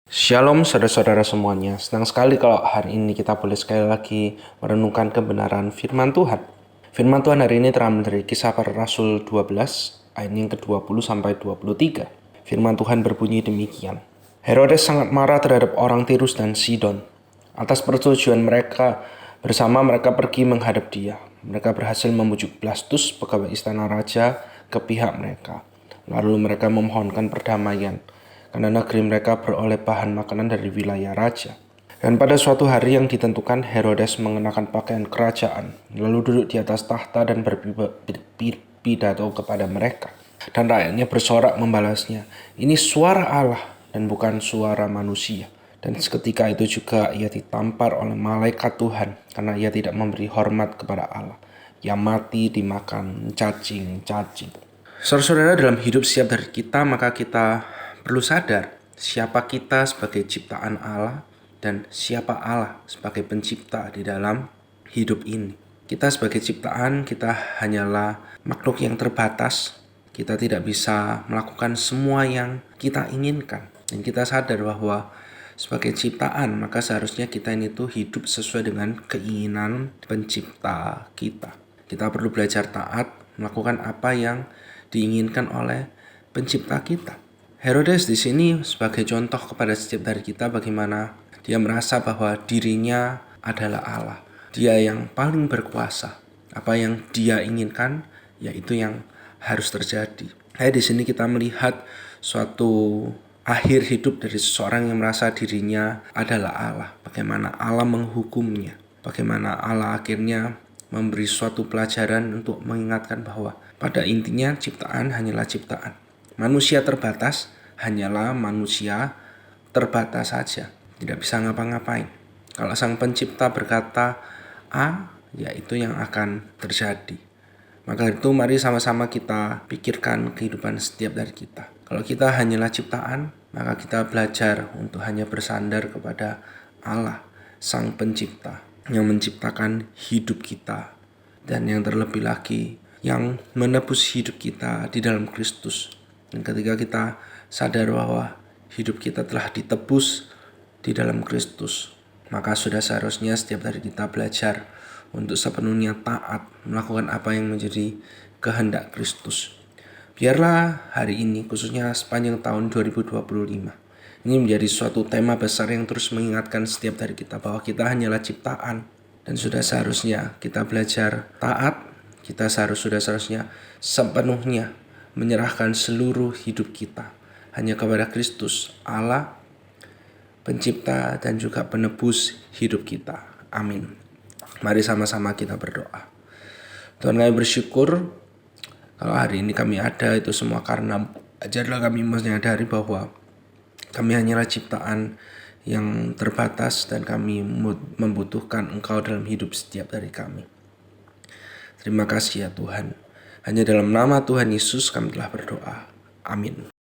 Shalom saudara-saudara semuanya, senang sekali kalau hari ini kita boleh sekali lagi merenungkan kebenaran firman Tuhan. Firman Tuhan hari ini terambil dari Kisah Para Rasul 12, ayat yang ke-20 sampai 23. Firman Tuhan berbunyi demikian. Herodes sangat marah terhadap orang Tirus dan Sidon. Atas persetujuan mereka, bersama mereka pergi menghadap dia. Mereka berhasil membujuk Blastus, pegawai istana raja, ke pihak mereka. Lalu mereka memohonkan perdamaian, karena negeri mereka beroleh bahan makanan dari wilayah raja. Dan pada suatu hari yang ditentukan, Herodes mengenakan pakaian kerajaan, lalu duduk di atas tahta dan berpidato kepada mereka. Dan rakyatnya bersorak membalasnya, "Ini suara Allah dan bukan suara manusia." Dan seketika itu juga ia ditampar oleh malaikat Tuhan, karena ia tidak memberi hormat kepada Allah. Ia mati dimakan cacing-cacing. Saudara-saudara, dalam hidup setiap dari kita, maka kita perlu sadar siapa kita sebagai ciptaan Allah dan siapa Allah sebagai pencipta di dalam hidup ini. Kita sebagai ciptaan, kita hanyalah makhluk yang terbatas. Kita tidak bisa melakukan semua yang kita inginkan. Dan kita sadar bahwa sebagai ciptaan, maka seharusnya kita ini tuh hidup sesuai dengan keinginan pencipta kita. Kita perlu belajar taat, melakukan apa yang diinginkan oleh pencipta kita. Herodes di sini sebagai contoh kepada setiap dari kita bagaimana dia merasa bahwa dirinya adalah Allah. Dia yang paling berkuasa. Apa yang dia inginkan, yaitu yang harus terjadi. Di sini kita melihat suatu akhir hidup dari seseorang yang merasa dirinya adalah Allah. Bagaimana Allah menghukumnya. Bagaimana Allah akhirnya memberi suatu pelajaran untuk mengingatkan bahwa pada intinya ciptaan hanyalah ciptaan. Manusia terbatas hanyalah manusia terbatas saja, tidak bisa ngapa-ngapain. Kalau sang pencipta berkata A, ya itu yang akan terjadi. Maka itu mari sama-sama kita pikirkan kehidupan setiap dari kita. Kalau kita hanyalah ciptaan, maka kita belajar untuk hanya bersandar kepada Allah, sang pencipta, yang menciptakan hidup kita. Dan yang terlebih lagi, yang menebus hidup kita di dalam Kristus. Dan ketika kita sadar bahwa hidup kita telah ditebus di dalam Kristus, maka sudah seharusnya setiap hari kita belajar untuk sepenuhnya taat, melakukan apa yang menjadi kehendak Kristus. Biarlah hari ini, khususnya sepanjang tahun 2025, ini menjadi suatu tema besar yang terus mengingatkan setiap dari kita bahwa kita hanyalah ciptaan. Dan sudah seharusnya kita belajar taat, kita seharusnya sepenuhnya menyerahkan seluruh hidup kita hanya kepada Kristus, Allah, pencipta dan juga penebus hidup kita. Amin. Mari sama-sama kita berdoa. Tuhan, kami bersyukur kalau hari ini kami ada itu semua karena ajarlah kami menyadari bahwa kami hanyalah ciptaan yang terbatas dan kami membutuhkan Engkau dalam hidup setiap dari kami. Terima kasih ya Tuhan. Hanya dalam nama Tuhan Yesus kami telah berdoa. Amin.